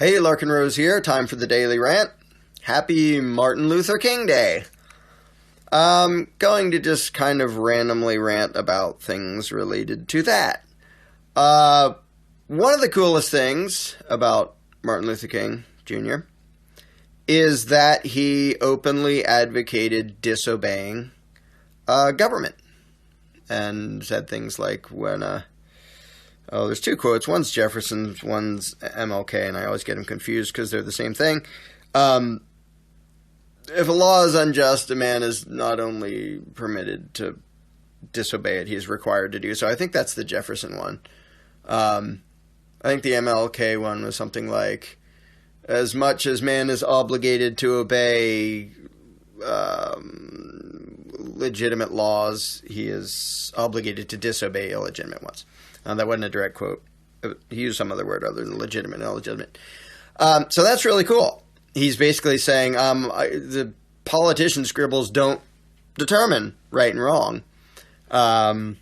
Hey, Larken Rose here. Time for the Daily Rant. Happy Martin Luther King Day. I'm going to just kind of randomly rant about things related to that. One of the coolest things about Martin Luther King Jr. is that he openly advocated disobeying government and said things like there's two quotes. One's Jefferson's, one's MLK, and I always get them confused because they're the same thing. If a law is unjust, a man is not only permitted to disobey it, he is required to do so. I think that's the Jefferson one. I think the MLK one was something like, as much as man is obligated to obey legitimate laws, he is obligated to disobey illegitimate ones. That wasn't a direct quote. He used some other word other than legitimate and illegitimate. So that's really cool. He's basically saying the politician scribbles don't determine right and wrong. And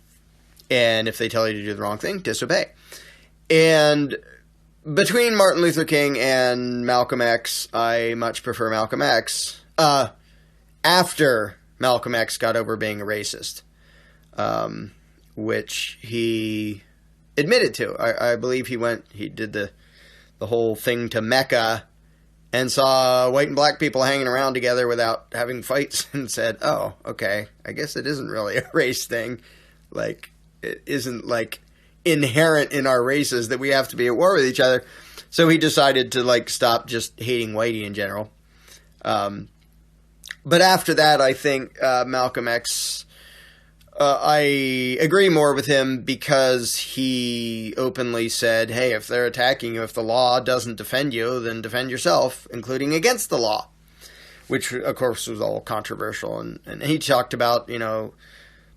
if they tell you to do the wrong thing, disobey. And between Martin Luther King and Malcolm X, I much prefer Malcolm X. After Malcolm X got over being a racist, which he admitted to. I believe he did the whole thing to Mecca and saw white and black people hanging around together without having fights and said, oh, okay, I guess it isn't really a race thing. Like, it isn't like inherent in our races that we have to be at war with each other. So he decided to stop just hating whitey in general. But after that, I think Malcolm X, I agree more with him because he openly said, hey, if they're attacking you, if the law doesn't defend you, then defend yourself, including against the law, which, of course, was all controversial. And he talked about,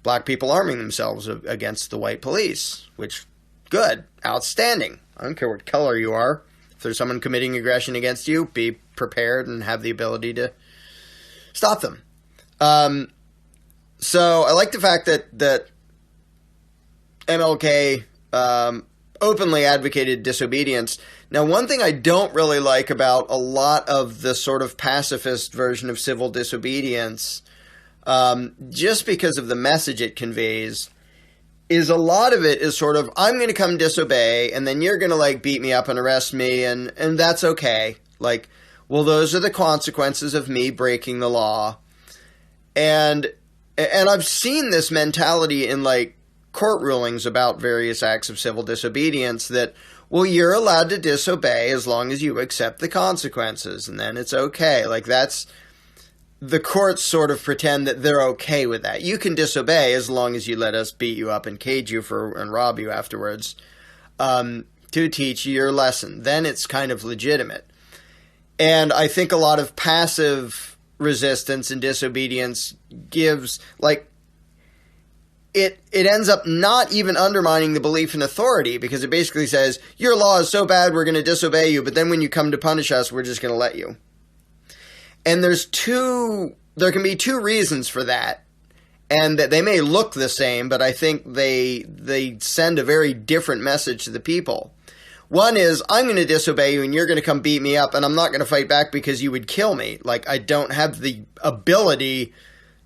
black people arming themselves against the white police, which, good, outstanding. I don't care what color you are. If there's someone committing aggression against you, be prepared and have the ability to stop them. So I like the fact that MLK openly advocated disobedience. Now, one thing I don't really like about a lot of the sort of pacifist version of civil disobedience, just because of the message it conveys, is a lot of it is sort of, I'm going to come disobey, and then you're going to beat me up and arrest me, and that's okay. Well, those are the consequences of me breaking the law. And I've seen this mentality in court rulings about various acts of civil disobedience that, well, you're allowed to disobey as long as you accept the consequences, and then it's okay. That's the courts sort of pretend that they're okay with that. You can disobey as long as you let us beat you up and cage you and rob you afterwards to teach you your lesson. Then it's kind of legitimate. And I think a lot of passive resistance and disobedience gives, it ends up not even undermining the belief in authority, because it basically says, your law is so bad we're going to disobey you, but then when you come to punish us, we're just going to let you. And there can be two reasons for that, and that they may look the same, but I think they send a very different message to the people. One is, I'm going to disobey you and you're going to come beat me up, and I'm not going to fight back because you would kill me. I don't have the ability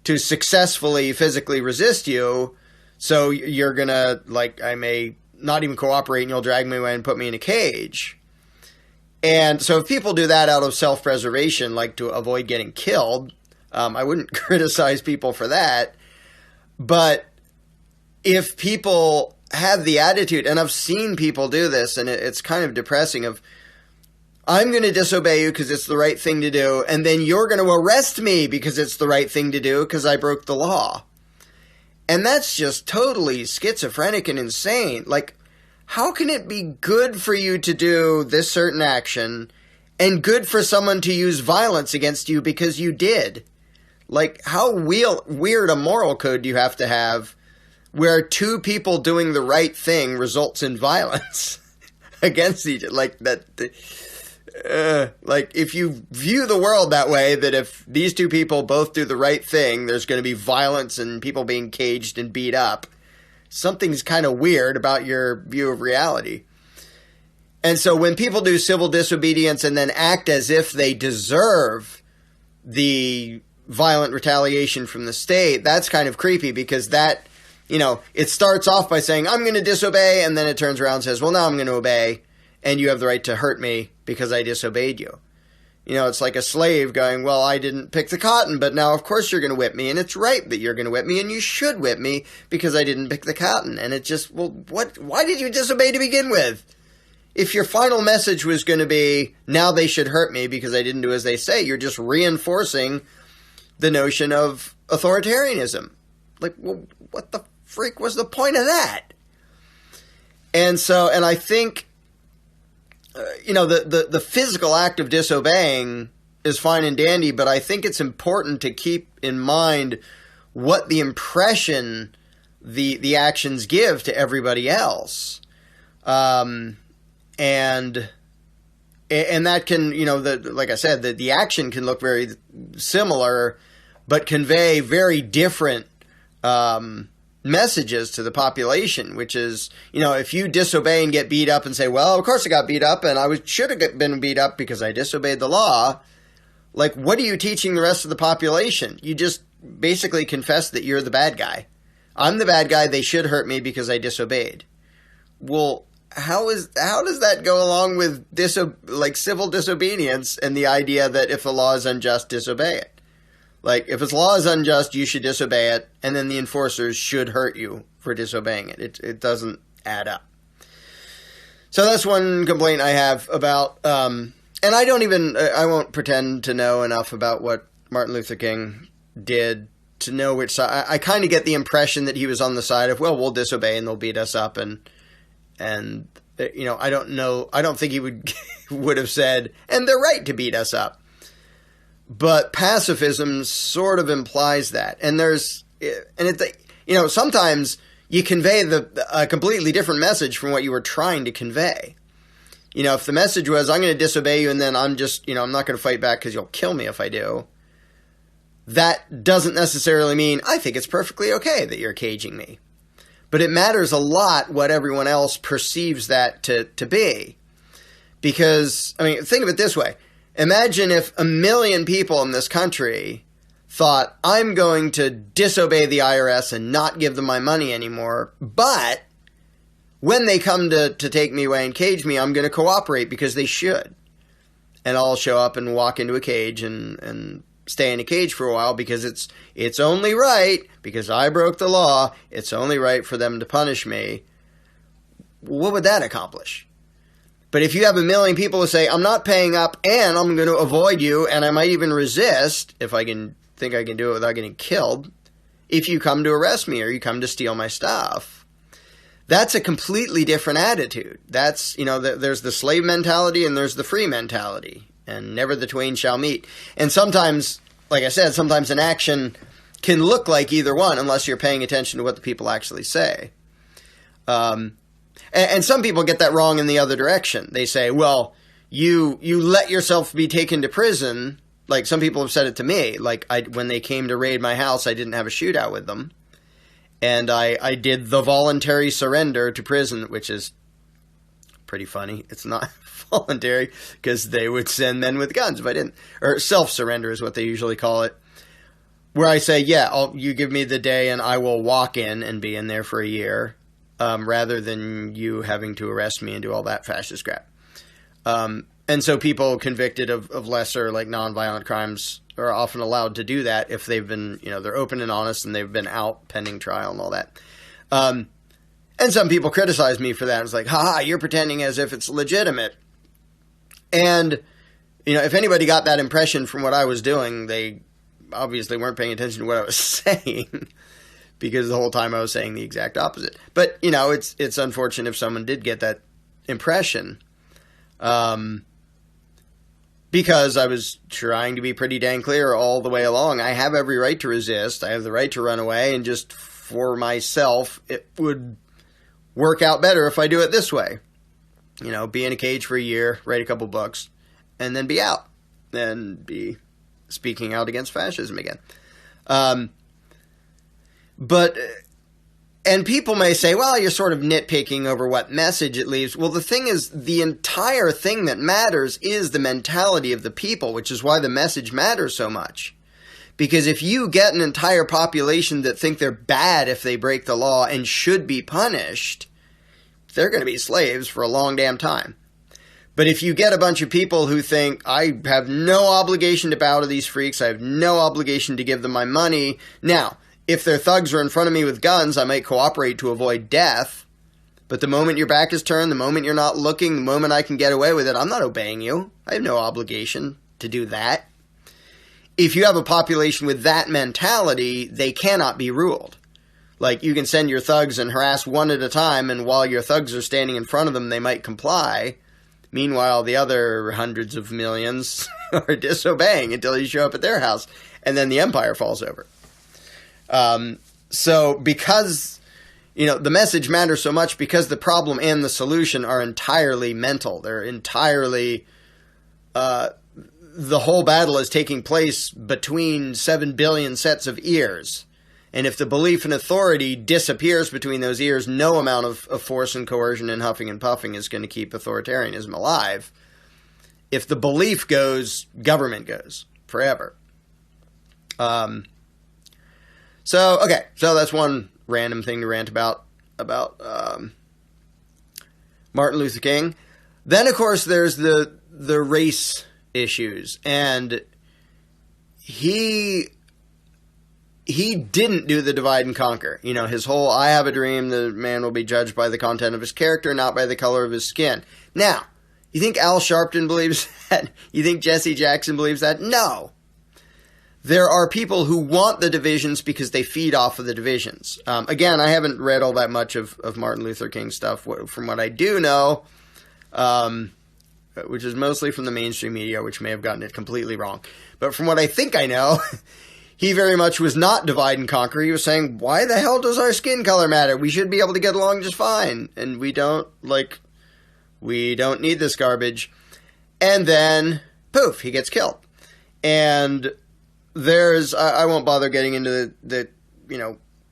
to successfully physically resist you, so you're going to, I may not even cooperate and you'll drag me away and put me in a cage. And so if people do that out of self-preservation, to avoid getting killed, I wouldn't criticize people for that. But if people have the attitude, and I've seen people do this, and it's kind of depressing, of, I'm going to disobey you because it's the right thing to do, and then you're going to arrest me because it's the right thing to do because I broke the law. And that's just totally schizophrenic and insane. How can it be good for you to do this certain action and good for someone to use violence against you because you did? How weird a moral code do you have to have where two people doing the right thing results in violence against each other? If you view the world that way, that if these two people both do the right thing, there's going to be violence and people being caged and beat up, something's kind of weird about your view of reality. And so when people do civil disobedience and then act as if they deserve the violent retaliation from the state, that's kind of creepy, because that, it starts off by saying, I'm going to disobey, and then it turns around and says, well, now I'm going to obey, and you have the right to hurt me because I disobeyed you. It's like a slave going, well, I didn't pick the cotton, but now of course you're going to whip me, and it's right that you're going to whip me, and you should whip me because I didn't pick the cotton. And it just, well, why did you disobey to begin with? If your final message was going to be, now they should hurt me because I didn't do as they say, you're just reinforcing the notion of authoritarianism. Like, well, what the freak was the point of that? And I think, the physical act of disobeying is fine and dandy, but I think it's important to keep in mind what the impression the actions give to everybody else. And that can, like I said, the action can look very similar, but convey very different messages to the population, which is, if you disobey and get beat up and say, well, of course I got beat up and I should have been beat up because I disobeyed the law. Like, what are you teaching the rest of the population? You just basically confess that you're the bad guy. I'm the bad guy. They should hurt me because I disobeyed. Well, how does that go along with civil disobedience and the idea that if the law is unjust, disobey it? Like, if its law is unjust, you should disobey it, and then the enforcers should hurt you for disobeying it. It doesn't add up. So that's one complaint I have about, and I won't pretend to know enough about what Martin Luther King did to know which side. I kind of get the impression that he was on the side of, well, we'll disobey and they'll beat us up, and I don't know. I don't think he would have said, and they're right to beat us up. But pacifism sort of implies that. And sometimes you convey a completely different message from what you were trying to convey. If the message was, I'm going to disobey you and then I'm just, I'm not going to fight back because you'll kill me if I do. That doesn't necessarily mean, I think it's perfectly okay that you're caging me. But it matters a lot what everyone else perceives that to be. Because, think of it this way. Imagine if 1 million people in this country thought, I'm going to disobey the IRS and not give them my money anymore, but when they come to take me away and cage me, I'm going to cooperate because they should. And I'll show up and walk into a cage and stay in a cage for a while because it's only right, because I broke the law, it's only right for them to punish me. What would that accomplish? But if you have 1 million people who say, I'm not paying up and I'm going to avoid you and I might even resist if I can think I can do it without getting killed, if you come to arrest me or you come to steal my stuff, that's a completely different attitude. That's, there's the slave mentality and there's the free mentality, and never the twain shall meet. And sometimes, like I said, sometimes an action can look like either one unless you're paying attention to what the people actually say. And some people get that wrong in the other direction. They say, well, you let yourself be taken to prison. Like, some people have said it to me. Like, when they came to raid my house, I didn't have a shootout with them. And I did the voluntary surrender to prison, which is pretty funny. It's not voluntary because they would send men with guns if I didn't. Or self-surrender is what they usually call it. Where I say, yeah, you give me the day and I will walk in and be in there for a year. Rather than you having to arrest me and do all that fascist crap. And so people convicted of lesser, like, nonviolent crimes are often allowed to do that if they've been, they're open and honest and they've been out pending trial and all that. And some people criticize me for that. It's like, haha, you're pretending as if it's legitimate. And, if anybody got that impression from what I was doing, they obviously weren't paying attention to what I was saying. Because the whole time I was saying the exact opposite. But, it's unfortunate if someone did get that impression. Because I was trying to be pretty dang clear all the way along. I have every right to resist. I have the right to run away. And just for myself, it would work out better if I do it this way. Be in a cage for a year, write a couple books, and then be out. And be speaking out against fascism again. But And people may say, well, you're sort of nitpicking over what message it leaves. Well, the thing is, the entire thing that matters is the mentality of the people, which is why the message matters so much. Because if you get an entire population that think they're bad if they break the law and should be punished, they're going to be slaves for a long damn time. But if you get a bunch of people who think, I have no obligation to bow to these freaks, I have no obligation to give them my money. Now, if their thugs are in front of me with guns, I might cooperate to avoid death. But the moment your back is turned, the moment you're not looking, the moment I can get away with it, I'm not obeying you. I have no obligation to do that. If you have a population with that mentality, they cannot be ruled. Like, you can send your thugs and harass one at a time, and while your thugs are standing in front of them, they might comply. Meanwhile, the other hundreds of millions are disobeying until you show up at their house, and then the empire falls over. So because, the message matters so much because the problem and the solution are entirely mental. They're entirely, the whole battle is taking place between 7 billion sets of ears. And if the belief in authority disappears between those ears, no amount of force and coercion and huffing and puffing is going to keep authoritarianism alive. If the belief goes, government goes forever. So that's one random thing to rant about Martin Luther King. Then, of course, there's the race issues, and he didn't do the divide and conquer. His whole, I have a dream, the man will be judged by the content of his character, not by the color of his skin. Now, you think Al Sharpton believes that? You think Jesse Jackson believes that? No. There are people who want the divisions because they feed off of the divisions. Again, I haven't read all that much of Martin Luther King stuff. From what I do know, which is mostly from the mainstream media, which may have gotten it completely wrong. But from what I think I know, he very much was not divide and conquer. He was saying, why the hell does our skin color matter? We should be able to get along just fine. And we don't need this garbage. And then, poof, he gets killed. And I won't bother getting into the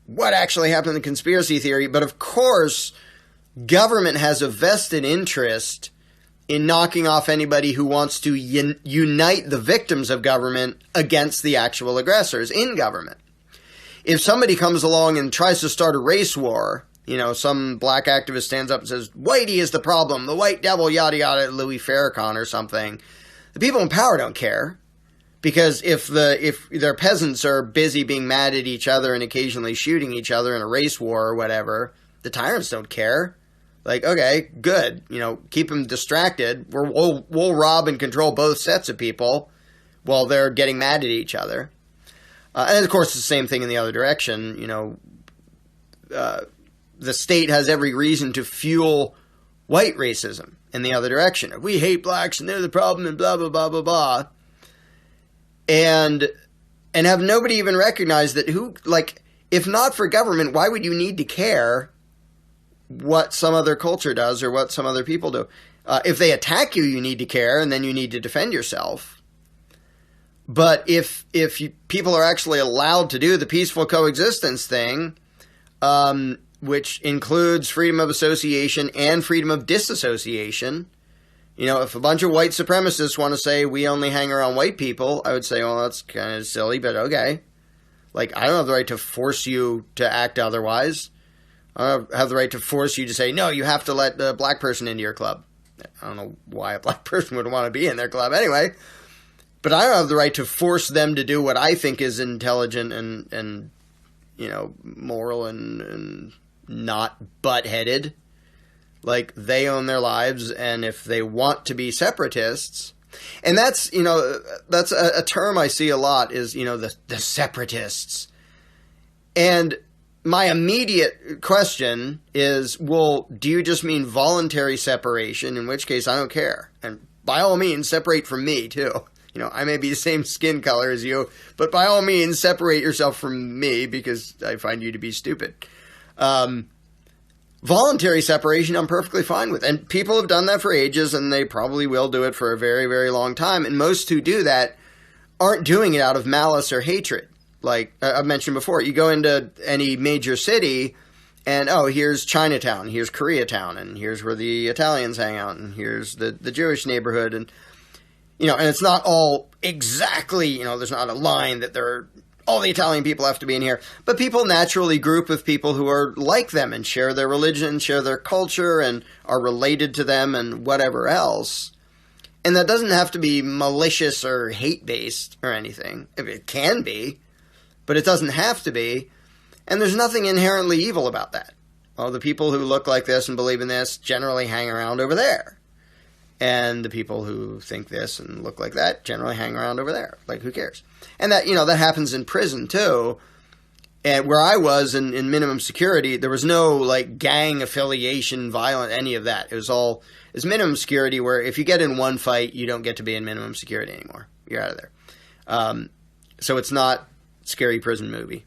what actually happened in the conspiracy theory, but of course, government has a vested interest in knocking off anybody who wants to unite the victims of government against the actual aggressors in government. If somebody comes along and tries to start a race war, some black activist stands up and says, Whitey is the problem, the white devil, yada yada, Louis Farrakhan or something, the people in power don't care. Because if their peasants are busy being mad at each other and occasionally shooting each other in a race war or whatever, the tyrants don't care. Like, okay, good. Keep them distracted. We'll rob and control both sets of people while they're getting mad at each other. And of course, it's the same thing in the other direction. The state has every reason to fuel white racism in the other direction. We hate blacks and they're the problem and blah, blah, blah, blah, blah. And have nobody even recognized that if not for government, why would you need to care what some other culture does or what some other people do? If they attack you, you need to care, and then you need to defend yourself. But if people are actually allowed to do the peaceful coexistence thing, which includes freedom of association and freedom of disassociation, if a bunch of white supremacists want to say we only hang around white people, I would say, well, that's kind of silly, but okay. I don't have the right to force you to act otherwise. I don't have the right to force you to say, no, you have to let the black person into your club. I don't know why a black person would want to be in their club anyway. But I don't have the right to force them to do what I think is intelligent and moral and not butt-headed. They own their lives, and if they want to be separatists, and that's a term I see a lot is, the separatists. And my immediate question is, well, do you just mean voluntary separation, in which case I don't care? And by all means, separate from me, too. I may be the same skin color as you, but by all means, separate yourself from me because I find you to be stupid. Voluntary separation, I'm perfectly fine with. And people have done that for ages, and they probably will do it for a very, very long time. And most who do that aren't doing it out of malice or hatred. Like I've mentioned before, you go into any major city, And, oh, here's Chinatown, here's Koreatown, and here's where the Italians hang out, and here's the Jewish neighborhood, and, and it's not all exactly, there's not a line that all the Italian people have to be in here, but people naturally group with people who are like them and share their religion, share their culture, and are related to them and whatever else. And that doesn't have to be malicious or hate-based or anything. It can be, but it doesn't have to be. And there's nothing inherently evil about that. Well, the people who look like this and believe in this generally hang around over there. And the people who think this and look like that generally hang around over there. Like, who cares? And that, that happens in prison, too. And where I was in minimum security, there was no, like, gang affiliation, violent, any of that. It was minimum security where if you get in one fight, you don't get to be in minimum security anymore. You're out of there. So it's not scary prison movie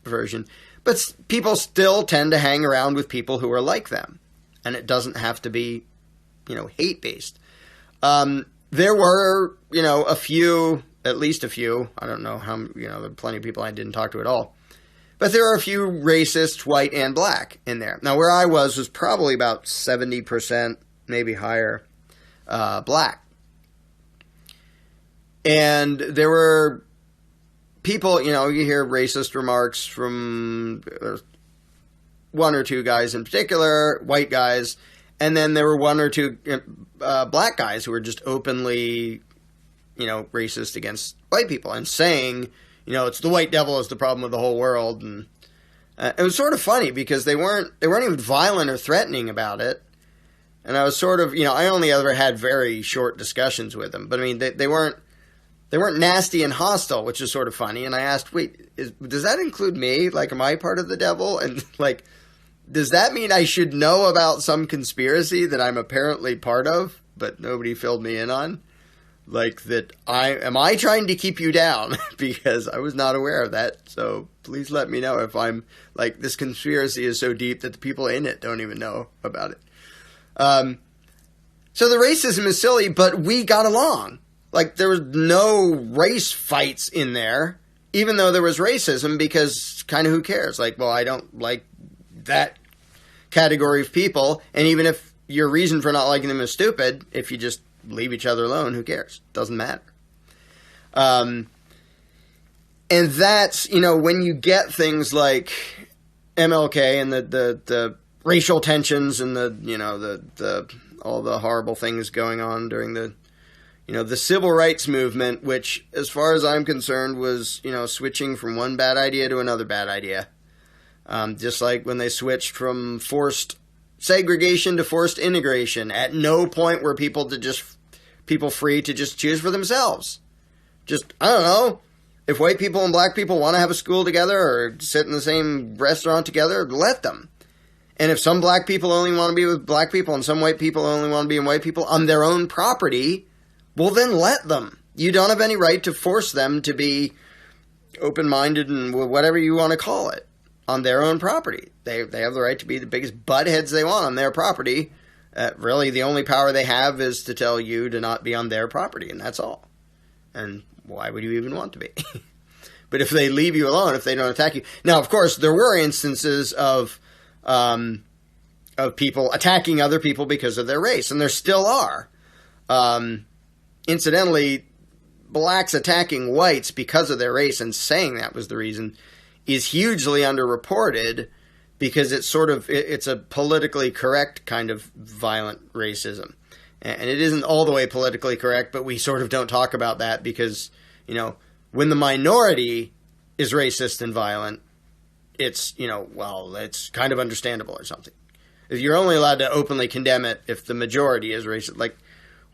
version. But people still tend to hang around with people who are like them. And it doesn't have to be, hate-based. There were, a few, at least a few, I don't know how, there are plenty of people I didn't talk to at all. But there are a few racist, white and black in there. Now, where I was probably about 70%, maybe higher, black. And there were people, you hear racist remarks from one or two guys in particular, white guys, and then there were one or two black guys who were just openly, racist against white people and saying, it's the white devil is the problem with the whole world. And it was sort of funny because they weren't even violent or threatening about it. And I was sort of, I only ever had very short discussions with them, but I mean, they weren't nasty and hostile, which is sort of funny. And I asked, wait, does that include me? Like, am I part of the devil? And like, does that mean I should know about some conspiracy that I'm apparently part of, but nobody filled me in on? Like, am I trying to keep you down? Because I was not aware of that. So please let me know if I'm, like, this conspiracy is so deep that the people in it don't even know about it. So the racism is silly, but we got along. Like, there was no race fights in there, even though there was racism, because kind of who cares? Like, well, I don't like that category of people, and even if your reason for not liking them is stupid, if you just leave each other alone, who cares? Doesn't matter. And that's, when you get things like MLK and the racial tensions and the all the horrible things going on during the civil rights movement, which, as far as I'm concerned, was, switching from one bad idea to another bad idea. Just like when they switched from forced segregation to forced integration. At no point were people free to just choose for themselves. Just, I don't know, if white people and black people want to have a school together or sit in the same restaurant together, let them. And if some black people only want to be with black people and some white people only want to be with white people on their own property, well, then let them. You don't have any right to force them to be open-minded and whatever you want to call it on their own property. They have the right to be the biggest buttheads they want on their property. Really, the only power they have is to tell you to not be on their property, and that's all. And why would you even want to be? But if they leave you alone, if they don't attack you... Now, of course, there were instances of people attacking other people because of their race, and there still are. Incidentally, blacks attacking whites because of their race and saying that was the reason is hugely underreported because it's a politically correct kind of violent racism. And it isn't all the way politically correct, but we sort of don't talk about that because, when the minority is racist and violent, it's, it's kind of understandable or something. If you're only allowed to openly condemn it if the majority is racist, like,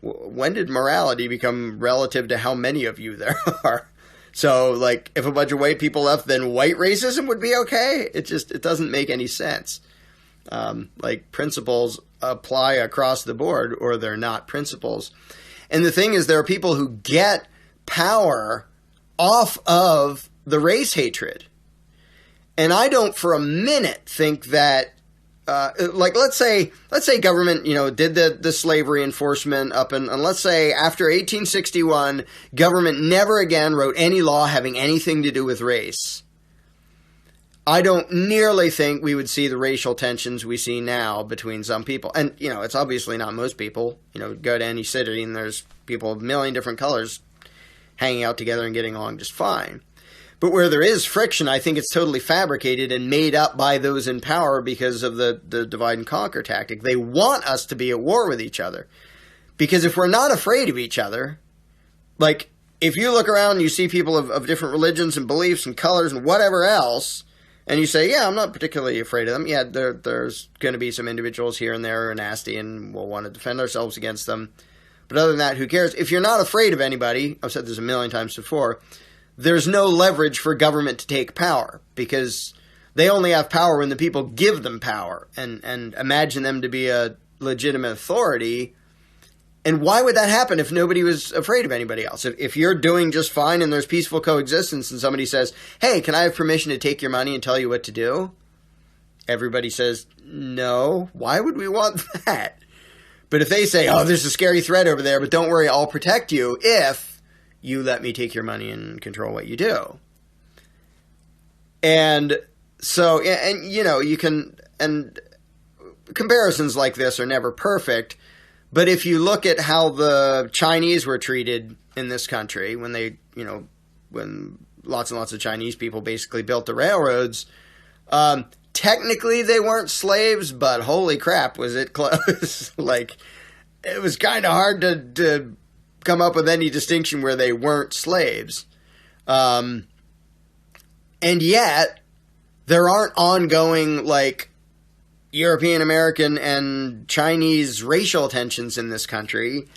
when did morality become relative to how many of you there are? So, like, if a bunch of white people left, then white racism would be okay? It doesn't make any sense. Like, principles apply across the board, or they're not principles. And the thing is, there are people who get power off of the race hatred. And I don't for a minute think that, let's say government, did the slavery enforcement and let's say after 1861, government never again wrote any law having anything to do with race. I don't nearly think we would see the racial tensions we see now between some people. And, it's obviously not most people. Go to any city and there's people of a million different colors hanging out together and getting along just fine. But where there is friction, I think it's totally fabricated and made up by those in power because of the divide and conquer tactic. They want us to be at war with each other. Because if we're not afraid of each other, like, if you look around and you see people of different religions and beliefs and colors and whatever else, and you say, yeah, I'm not particularly afraid of them. Yeah, there's going to be some individuals here and there who are nasty and we'll want to defend ourselves against them. But other than that, who cares? If you're not afraid of anybody, I've said this a million times before, there's no leverage for government to take power because they only have power when the people give them power and imagine them to be a legitimate authority. And why would that happen if nobody was afraid of anybody else? If you're doing just fine and there's peaceful coexistence and somebody says, hey, can I have permission to take your money and tell you what to do? Everybody says, no. Why would we want that? But if they say, oh, there's a scary threat over there, but don't worry, I'll protect you if you let me take your money and control what you do. And so, you can, and comparisons like this are never perfect. But if you look at how the Chinese were treated in this country when when lots and lots of Chinese people basically built the railroads, technically they weren't slaves, but holy crap, was it close. Like, it was kind of hard to come up with any distinction where they weren't slaves. And yet, there aren't ongoing, European American and Chinese racial tensions in this country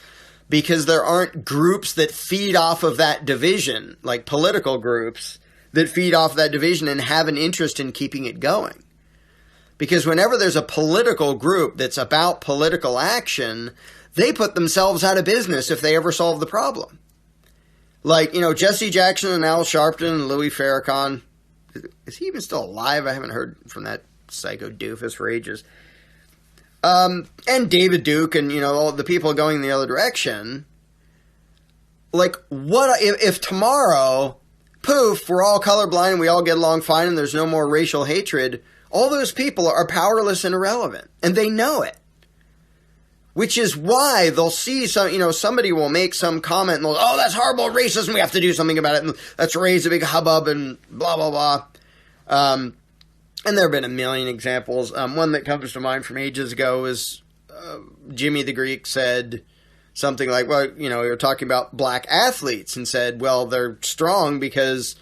because there aren't groups that feed off of that division, like political groups that feed off that division and have an interest in keeping it going. Because whenever there's a political group that's about political action, they put themselves out of business if they ever solve the problem. Like, Jesse Jackson and Al Sharpton and Louis Farrakhan. Is he even still alive? I haven't heard from that psycho doofus for ages. And David Duke and, all the people going the other direction. Like, what if tomorrow, poof, we're all colorblind and we all get along fine and there's no more racial hatred, all those people are powerless and irrelevant. And they know it. Which is why they'll see somebody will make some comment and they'll, oh, that's horrible racism, we have to do something about it, and let's raise a big hubbub and blah, blah, blah. And there have been a million examples. One that comes to mind from ages ago is Jimmy the Greek said something like, well, you're talking about black athletes and said, well, they're strong because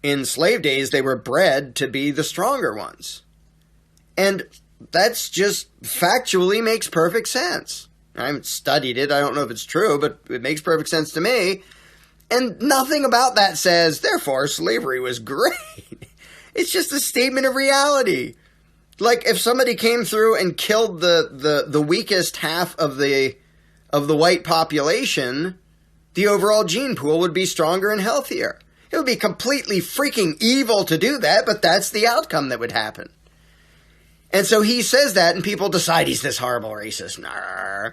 in slave days they were bred to be the stronger ones. And that's just factually makes perfect sense. I haven't studied it. I don't know if it's true, but it makes perfect sense to me. And nothing about that says, therefore, slavery was great. It's just a statement of reality. Like, if somebody came through and killed the weakest half of the white population, the overall gene pool would be stronger and healthier. It would be completely freaking evil to do that, but that's the outcome that would happen. And so he says that, and people decide he's this horrible racist. Nah,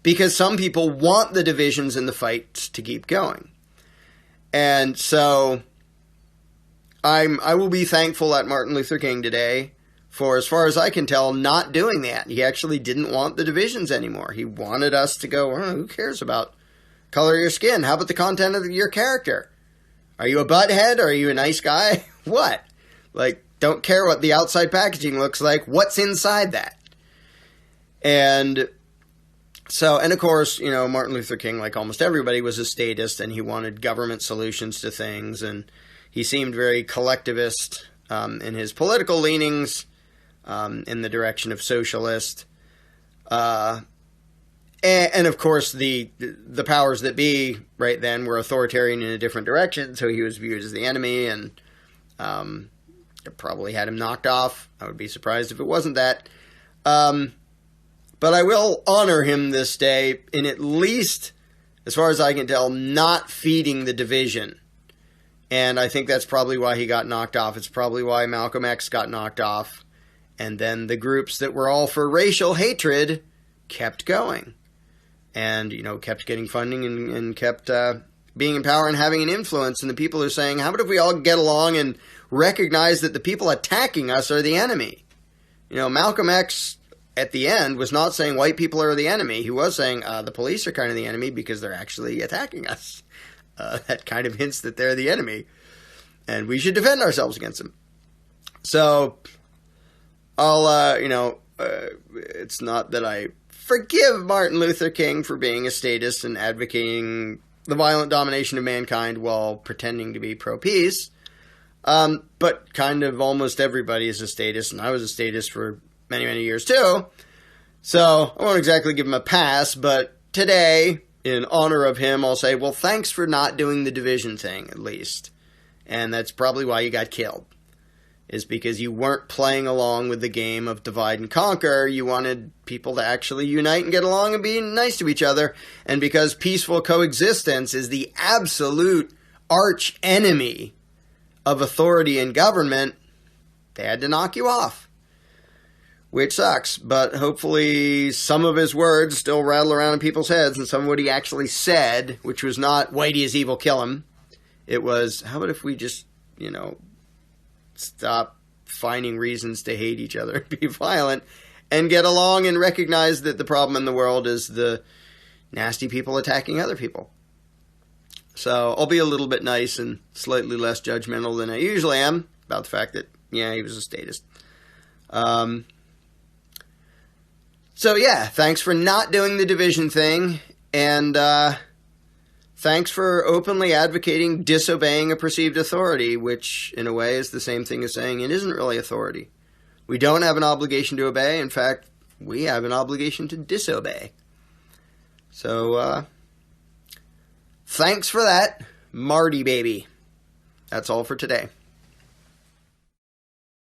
because some people want the divisions and the fights to keep going. And so I will be thankful at Martin Luther King today for, as far as I can tell, not doing that. He actually didn't want the divisions anymore. He wanted us to go, oh, who cares about color of your skin? How about the content of your character? Are you a butthead? Are you a nice guy? What? Like, don't care what the outside packaging looks like. What's inside that? And so, and of course, Martin Luther King, like almost everybody, was a statist, and he wanted government solutions to things, and he seemed very collectivist in his political leanings, in the direction of socialist. And of course, the powers that be right then were authoritarian in a different direction, so he was viewed as the enemy, and probably had him knocked off. I would be surprised if it wasn't that. But I will honor him this day in, at least, as far as I can tell, not feeding the division. And I think that's probably why he got knocked off. It's probably why Malcolm X got knocked off. And then the groups that were all for racial hatred kept going. And, kept getting funding and kept being in power and having an influence, and the people are saying, how about if we all get along and recognize that the people attacking us are the enemy? You know, Malcolm X at the end was not saying white people are the enemy. He was saying the police are kind of the enemy because they're actually attacking us. That kind of hints that they're the enemy, and we should defend ourselves against them. So, it's not that I forgive Martin Luther King for being a statist and advocating the violent domination of mankind while pretending to be pro-peace. But kind of almost everybody is a statist, and I was a statist for many, many years too. So I won't exactly give him a pass, but today, in honor of him, I'll say, well, thanks for not doing the division thing, at least. And that's probably why you got killed, is because you weren't playing along with the game of divide and conquer. You wanted people to actually unite and get along and be nice to each other. And because peaceful coexistence is the absolute arch enemy of authority and government, they had to knock you off. Which sucks, but hopefully some of his words still rattle around in people's heads, and some of what he actually said, which was not, Whitey is evil, kill him. It was, how about if we just, stop finding reasons to hate each other and be violent, and get along and recognize that the problem in the world is the nasty people attacking other people. So I'll be a little bit nice and slightly less judgmental than I usually am about the fact that, he was a statist. So yeah, thanks for not doing the division thing, and thanks for openly advocating disobeying a perceived authority, which in a way is the same thing as saying it isn't really authority. We don't have an obligation to obey. In fact, we have an obligation to disobey. So, thanks for that, Marty baby. That's all for today.